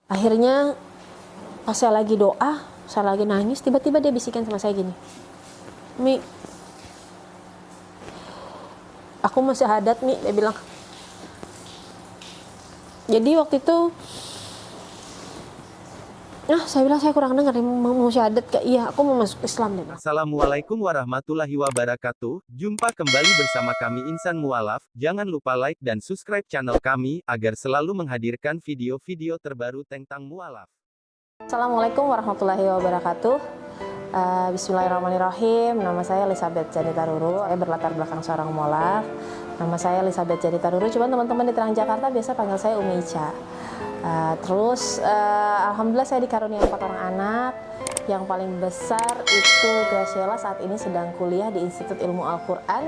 Akhirnya pas saya lagi doa, saya lagi nangis, tiba-tiba dia bisikan sama saya gini, Mi, aku mau syahadat Mi, dia bilang. Jadi waktu itu saya bilang saya kurang dengar, mau syahadat kak, iya aku mau masuk Islam deh. Assalamualaikum warahmatullahi wabarakatuh. Jumpa kembali bersama kami Insan Mualaf. Jangan lupa like dan subscribe channel kami, agar selalu menghadirkan video-video terbaru tentang mualaf. Assalamualaikum warahmatullahi wabarakatuh. Bismillahirrahmanirrahim. Nama saya Elizabeth Janita Ruru. Saya berlatar belakang seorang mualaf. Nama saya Elizabeth Janita Ruru. Cuman teman-teman di Terang Jakarta biasa panggil saya Umi Ica. Alhamdulillah saya dikaruniai 4 orang anak. Yang paling besar itu Graciela, saat ini sedang kuliah di Institut Ilmu Al-Quran.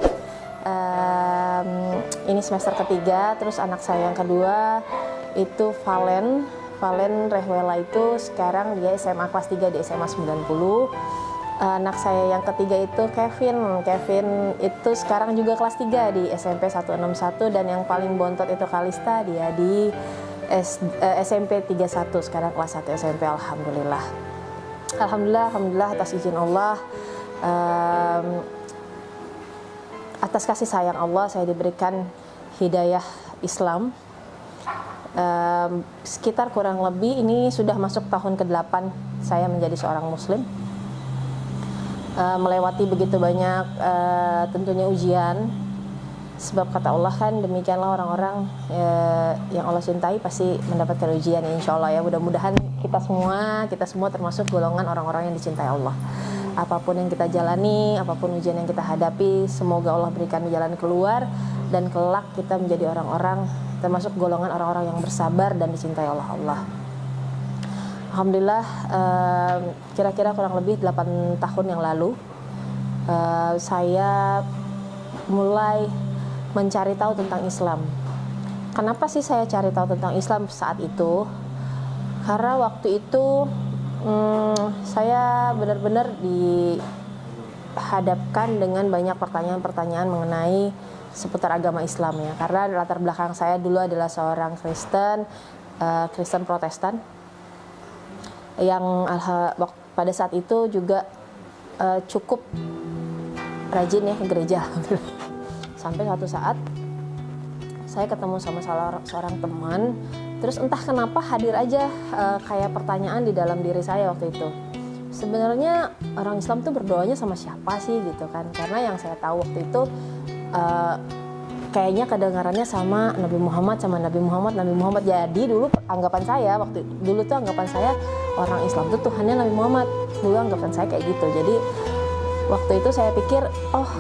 Ini semester ketiga. Terus anak saya yang kedua itu Valen Rehwela, itu sekarang dia SMA kelas 3 di SMA 90. Anak saya yang ketiga itu Kevin itu sekarang juga kelas 3 di SMP 161. Dan yang paling bontot itu Kalista, dia di SMP 31, sekarang kelas 1 SMP. Alhamdulillah atas izin Allah, atas kasih sayang Allah, saya diberikan hidayah Islam. Sekitar kurang lebih ini sudah masuk tahun ke-8 saya menjadi seorang muslim, melewati begitu banyak tentunya ujian, sebab kata Allah kan demikianlah orang-orang yang Allah cintai pasti mendapatkan ujian, insya Allah ya. Mudah-mudahan kita semua termasuk golongan orang-orang yang dicintai Allah. Apapun yang kita jalani, apapun ujian yang kita hadapi, semoga Allah berikan jalan keluar, dan kelak kita menjadi orang-orang termasuk golongan orang-orang yang bersabar dan dicintai oleh Allah. Alhamdulillah, kira-kira kurang lebih 8 tahun yang lalu saya mulai mencari tahu tentang Islam. Kenapa sih saya cari tahu tentang Islam saat itu? Karena waktu itu saya benar-benar dihadapkan dengan banyak pertanyaan-pertanyaan mengenai seputar agama Islam ya. Karena latar belakang saya dulu adalah seorang Kristen Protestan yang pada saat itu juga cukup rajin ya ke gereja. Sampai suatu saat saya ketemu sama seorang teman, terus entah kenapa hadir aja kayak pertanyaan di dalam diri saya waktu itu. Sebenarnya orang Islam tuh berdoanya sama siapa sih gitu kan? Karena yang saya tahu waktu itu kayaknya kedengarannya sama Nabi Muhammad. Jadi dulu anggapan saya orang Islam tuh Tuhannya Nabi Muhammad. Dulu anggapan saya kayak gitu. Jadi waktu itu saya pikir, oh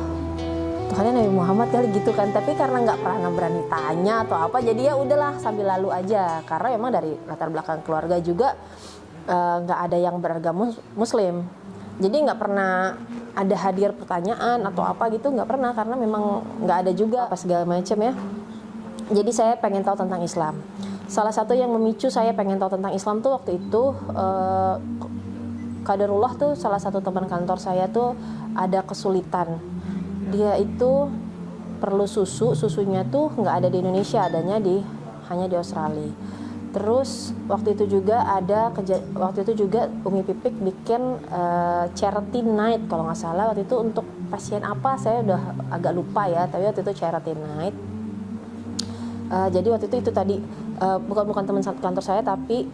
Tuhannya Nabi Muhammad kali gitu kan. Tapi karena nggak pernah berani tanya atau apa, jadi ya udahlah sambil lalu aja. Karena memang dari latar belakang keluarga juga nggak ada yang beragama Muslim. Jadi nggak pernah ada hadir pertanyaan atau apa gitu, nggak pernah, karena memang nggak ada juga apa segala macam ya. Jadi saya pengen tahu tentang Islam. Salah satu yang memicu saya pengen tahu tentang Islam tuh waktu itu qadarullah tuh, salah satu teman kantor saya tuh ada kesulitan. Dia itu perlu susunya tuh nggak ada di Indonesia, hanya di Australia. Terus waktu itu juga Umi Pipik bikin charity night kalau nggak salah. Waktu itu untuk pasien apa saya udah agak lupa ya, tapi waktu itu charity night. Jadi waktu itu tadi bukan teman kantor saya, tapi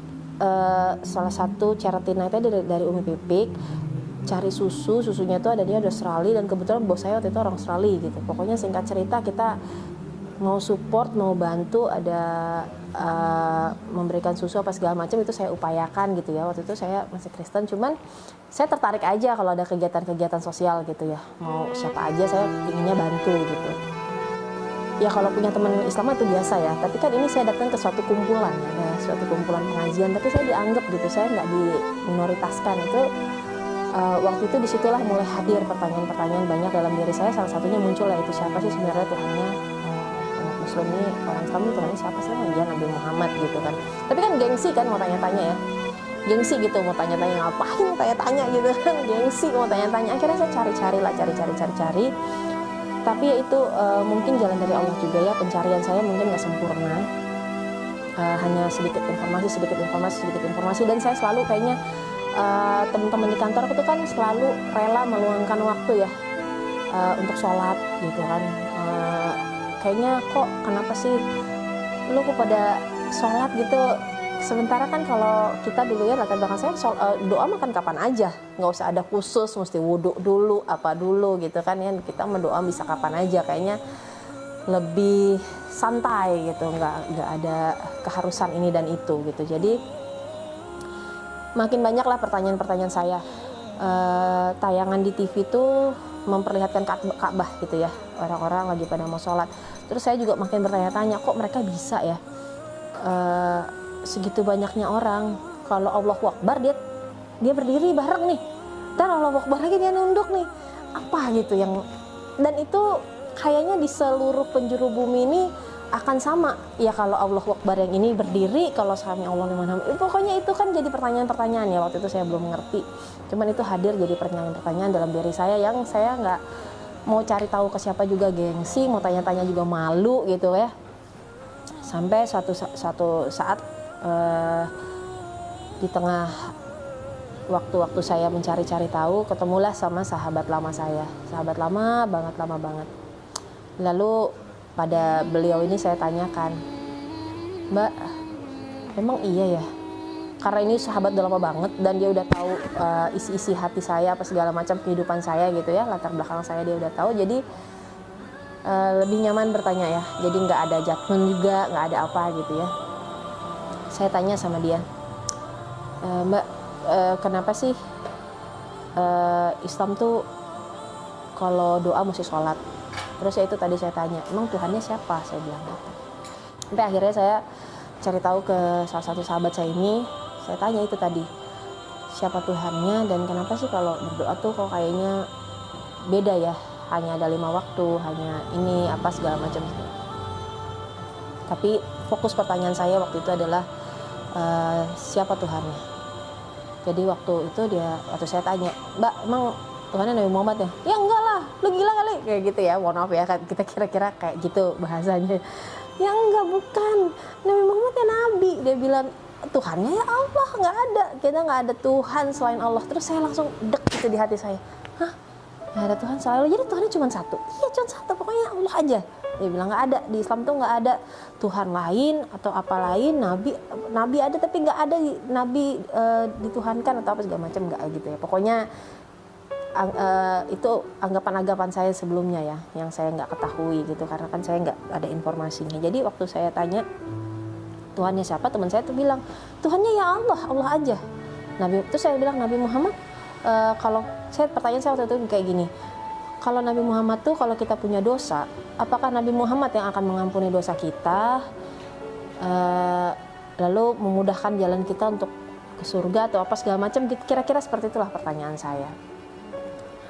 salah satu charity night-nya dari Umi Pipik, cari susunya itu ada di Australia, dan kebetulan bos saya waktu itu orang Australia gitu. Pokoknya singkat cerita, kita mau support, mau bantu, ada memberikan susu apa segala macam, itu saya upayakan gitu ya. Waktu itu saya masih Kristen, cuman saya tertarik aja kalau ada kegiatan-kegiatan sosial gitu ya, mau siapa aja saya inginnya bantu gitu ya. Kalau punya teman Islam itu biasa ya, tapi kan ini saya datang ke suatu kumpulan ya, ada suatu kumpulan pengajian, tapi saya dianggap gitu, saya nggak diminoritaskan itu. Waktu itu disitulah mulai hadir pertanyaan-pertanyaan banyak dalam diri saya. Salah satunya muncul, yaitu siapa sih sebenarnya Tuhannya Muslim ini, orang Islam itu Tuhannya siapa sih? Ya Nabi Muhammad gitu kan. Tapi kan gengsi kan mau tanya-tanya ya, gengsi gitu mau tanya-tanya, ngapain tanya-tanya gitu kan, gengsi mau tanya-tanya. Akhirnya saya cari, tapi ya itu mungkin jalan dari Allah juga ya, pencarian saya mungkin nggak sempurna. hanya sedikit informasi, dan saya selalu kayaknya teman-teman di kantor itu kan selalu rela meluangkan waktu ya untuk sholat gitu kan. Kayaknya kok kenapa sih lu kok pada sholat gitu, sementara kan kalau kita dulu ya latar belakang saya doa makan kapan aja, nggak usah ada khusus mesti wudhu dulu apa dulu gitu kan ya, kita mendoa bisa kapan aja, kayaknya lebih santai gitu, nggak ada keharusan ini dan itu gitu. Jadi makin banyak lah pertanyaan-pertanyaan saya. Tayangan di TV itu memperlihatkan Ka'bah gitu ya, orang-orang lagi pada mau sholat. Terus saya juga makin bertanya-tanya, kok mereka bisa ya segitu banyaknya orang, kalau Allahu Akbar dia berdiri bareng nih, dan Allahu Akbar lagi dia nunduk nih, apa gitu yang, dan itu kayaknya di seluruh penjuru bumi ini akan sama ya, kalau Allahu Akbar yang ini berdiri, kalau sami Allahu liman hamid. Pokoknya itu kan jadi pertanyaan-pertanyaan ya, waktu itu saya belum mengerti, cuman itu hadir jadi pertanyaan-pertanyaan dalam diri saya yang saya nggak mau cari tahu ke siapa juga, gengsi, mau tanya-tanya juga malu gitu ya. Sampai suatu saat di tengah waktu-waktu saya mencari-cari tahu, ketemulah sama sahabat lama saya, sahabat lama banget. Lalu pada beliau ini saya tanyakan, Mbak, emang iya ya? Karena ini sahabat udah lama banget dan dia udah tahu isi-isi hati saya apa segala macam kehidupan saya gitu ya, latar belakang saya dia udah tahu, jadi lebih nyaman bertanya ya, jadi nggak ada judgement juga, nggak ada apa gitu ya. Saya tanya sama dia, Mbak, kenapa sih Islam tuh kalau doa mesti sholat? Terus ya itu tadi saya tanya, emang Tuhannya siapa? Saya bilang gitu. Sampai akhirnya saya cari tahu ke salah satu sahabat saya ini, saya tanya itu tadi, siapa Tuhannya dan kenapa sih kalau berdoa tuh kok kayaknya beda ya, hanya ada 5 waktu, hanya ini apa segala macam. Tapi fokus pertanyaan saya waktu itu adalah siapa Tuhannya. Jadi waktu saya tanya, Mbak, emang Tuhannya Nabi Muhammad ya? Ya enggak lah, lu gila kali, kayak gitu ya. Mohon maaf ya, kita kira-kira kayak gitu bahasanya. Ya enggak, bukan, Nabi Muhammad ya Nabi. Dia bilang Tuhannya ya Allah, nggak ada, kita nggak ada Tuhan selain Allah. Terus saya langsung dek gitu di hati saya, hah, nggak ada Tuhan selain Allah, jadi Tuhannya cuma satu? Iya cuma satu, pokoknya Allah aja. Dia bilang nggak ada, di Islam tuh nggak ada Tuhan lain atau apa lain, nabi ada tapi nggak ada nabi dituhankan atau apa segala macam, nggak gitu ya. Pokoknya itu anggapan-anggapan saya sebelumnya ya, yang saya nggak ketahui gitu, karena kan saya nggak ada informasinya. Jadi waktu saya tanya Tuhannya siapa, teman saya tuh bilang Tuhannya ya Allah, Allah aja. Terus saya bilang Nabi Muhammad, kalau pertanyaan saya waktu itu kayak gini, kalau Nabi Muhammad tuh kalau kita punya dosa, apakah Nabi Muhammad yang akan mengampuni dosa kita, lalu memudahkan jalan kita untuk ke surga atau apa segala macam? Kira-kira seperti itulah pertanyaan saya.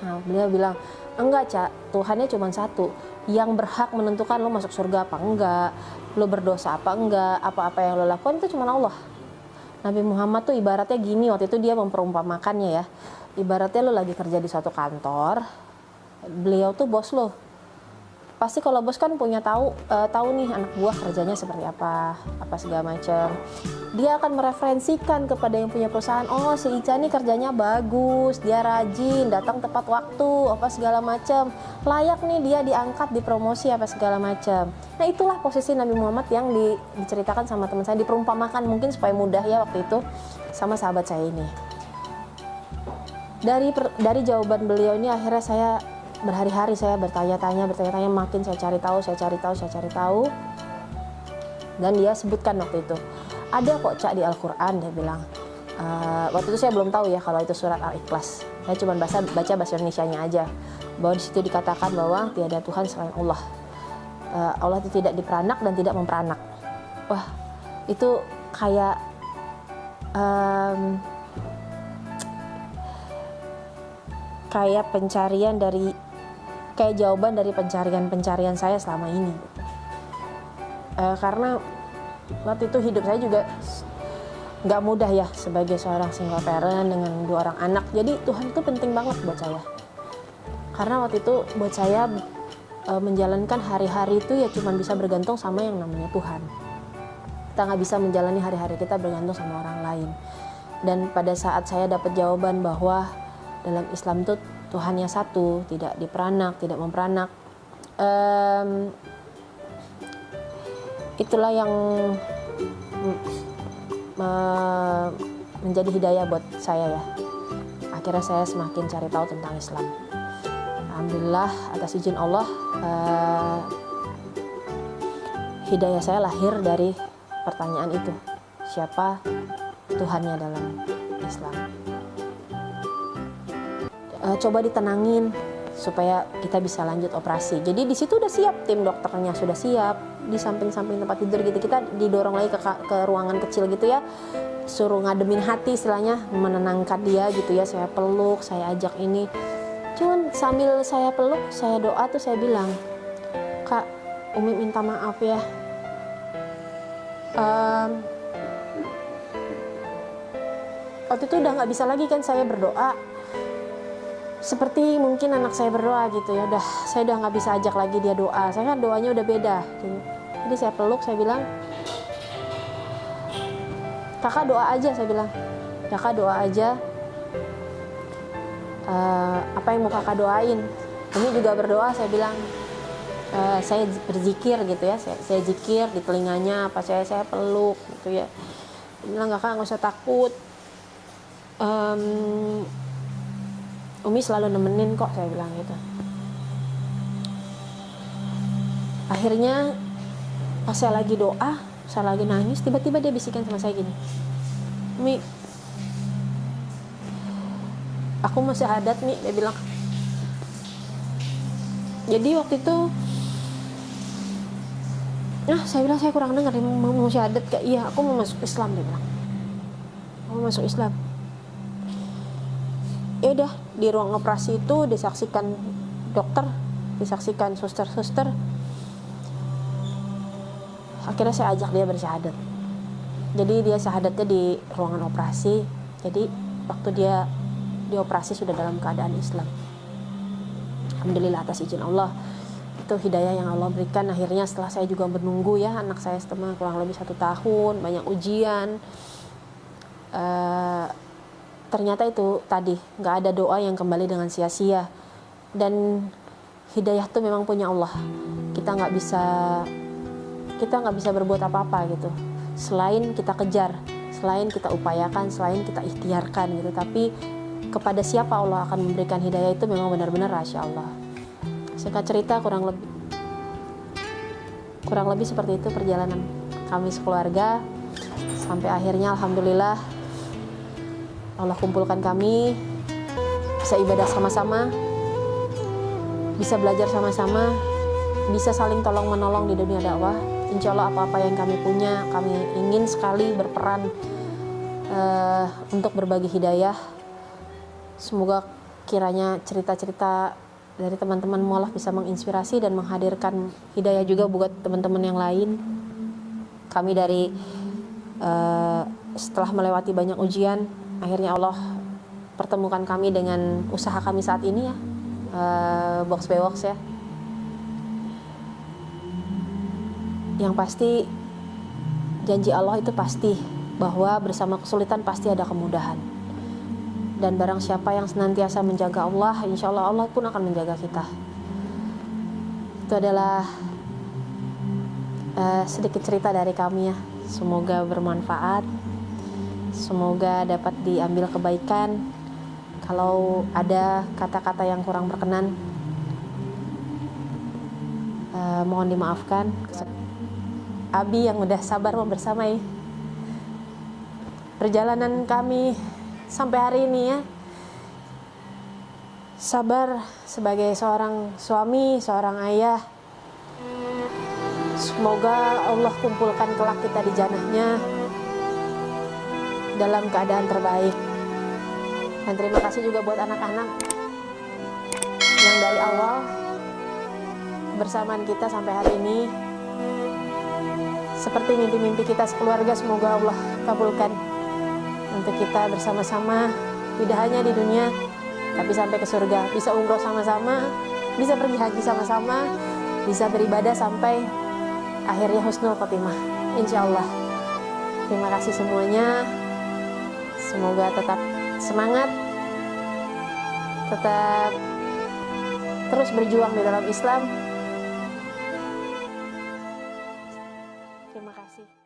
Nah, beliau bilang, enggak Cak, Tuhannya cuma satu, yang berhak menentukan lo masuk surga apa enggak, lo berdosa apa enggak, apa-apa yang lo lakukan itu cuma Allah. Nabi Muhammad tuh ibaratnya gini, waktu itu dia memperumpamakannya ya, ibaratnya lo lagi kerja di suatu kantor, beliau tuh bos lo. Pasti kalau bos kan punya tahu nih anak buah kerjanya seperti apa segala macam. Dia akan mereferensikan kepada yang punya perusahaan, oh si Ica nih kerjanya bagus, dia rajin, datang tepat waktu, apa segala macam, layak nih dia diangkat, dipromosi apa segala macam. Nah itulah posisi Nabi Muhammad yang diceritakan sama teman saya, diperumpamakan mungkin supaya mudah ya waktu itu sama sahabat saya ini. Dari jawaban beliau ini akhirnya saya berhari-hari saya bertanya-tanya, makin saya cari tahu. Dan dia sebutkan waktu itu, ada kok Cak di Al-Quran, dia bilang. Waktu itu saya belum tahu ya kalau itu surat Al-Ikhlas. Saya cuma baca bahasa Indonesianya aja. Bahwa di situ dikatakan bahwa tiada Tuhan selain Allah. Allah itu tidak diperanak dan tidak memperanak. Wah, itu kayak pencarian dari, kayak jawaban dari pencarian saya selama ini. Karena waktu itu hidup saya juga nggak mudah ya sebagai seorang single parent dengan 2 orang anak. Jadi Tuhan itu penting banget buat saya. Karena waktu itu buat saya menjalankan hari-hari itu ya cuma bisa bergantung sama yang namanya Tuhan. Kita nggak bisa menjalani hari-hari kita bergantung sama orang lain. Dan pada saat saya dapat jawaban bahwa dalam Islam itu Tuhannya satu, tidak diperanak, tidak memperanak, itulah yang menjadi hidayah buat saya ya. Akhirnya saya semakin cari tahu tentang Islam. Alhamdulillah atas izin Allah, hidayah saya lahir dari pertanyaan itu, siapa Tuhannya dalam Islam. Coba ditenangin supaya kita bisa lanjut operasi. Jadi di situ udah siap, tim dokternya sudah siap, di samping-samping tempat tidur gitu. Kita didorong lagi ke ruangan kecil gitu ya, suruh ngademin hati istilahnya, menenangkan dia gitu ya. Saya peluk, saya ajak ini. Cuman sambil saya peluk, saya doa tuh saya bilang, Kak, Umi minta maaf ya. Waktu itu udah nggak bisa lagi kan saya berdoa seperti mungkin anak saya berdoa gitu ya. Saya udah nggak bisa ajak lagi dia doa. Saya kan doanya udah beda. Jadi saya peluk, saya bilang, kakak doa aja, saya bilang, kakak doa aja. Apa yang mau kakak doain? Ini juga berdoa, saya bilang, saya berzikir gitu ya. Saya zikir di telinganya, apa saya peluk gitu ya. Dia bilang, kakak nggak usah takut. Umi selalu nemenin kok, saya bilang gitu. Akhirnya pas saya lagi doa, saya lagi nangis, tiba-tiba dia bisikan sama saya gini, Umi, aku mau syahadat Mi, dia bilang. Jadi waktu itu, saya bilang saya kurang dengar, mau syahadat gak? Iya, aku mau masuk Islam, dia bilang. Aku mau masuk Islam. Ya udah, di ruang operasi itu disaksikan dokter, disaksikan suster. Akhirnya saya ajak dia bersyahadat. Jadi dia syahadatnya di ruangan operasi. Jadi waktu dia dioperasi sudah dalam keadaan Islam. Alhamdulillah atas izin Allah. Itu hidayah yang Allah berikan. Akhirnya setelah saya juga menunggu ya, anak saya setengah kurang lebih 1 tahun, banyak ujian. Ternyata itu tadi, nggak ada doa yang kembali dengan sia-sia. Dan hidayah itu memang punya Allah. Kita nggak bisa berbuat apa-apa gitu, selain kita kejar, selain kita upayakan, selain kita ikhtiarkan gitu. Tapi kepada siapa Allah akan memberikan hidayah itu memang benar-benar rahasia Allah. Singkat cerita, kurang lebih seperti itu perjalanan kami sekeluarga sampai akhirnya alhamdulillah Allah kumpulkan kami, bisa ibadah sama-sama, bisa belajar sama-sama, bisa saling tolong-menolong di dunia dakwah. Insya Allah apa-apa yang kami punya, kami ingin sekali berperan untuk berbagi hidayah. Semoga kiranya cerita-cerita dari teman-teman mualaf bisa menginspirasi dan menghadirkan hidayah juga buat teman-teman yang lain. Kami dari setelah melewati banyak ujian, akhirnya Allah pertemukan kami dengan usaha kami saat ini ya, Box by Box ya. Yang pasti janji Allah itu pasti, bahwa bersama kesulitan pasti ada kemudahan. Dan barang siapa yang senantiasa menjaga Allah, insya Allah Allah pun akan menjaga kita. Itu adalah sedikit cerita dari kami ya. Semoga bermanfaat, semoga dapat diambil kebaikan. Kalau ada kata-kata yang kurang berkenan, mohon dimaafkan. Abi yang udah sabar membersamai perjalanan kami sampai hari ini ya. Sabar sebagai seorang suami, seorang ayah. Semoga Allah kumpulkan kelak kita di jannahnya dalam keadaan terbaik. Dan terima kasih juga buat anak-anak yang dari awal kebersamaan kita sampai hari ini. Seperti mimpi-mimpi kita sekeluarga, semoga Allah kabulkan untuk kita bersama-sama, tidak hanya di dunia tapi sampai ke surga. Bisa umroh sama-sama, bisa pergi haji sama-sama, bisa beribadah sampai akhirnya husnul khotimah, insya Allah. Terima kasih semuanya. Semoga tetap semangat, tetap terus berjuang di dalam Islam. Terima kasih.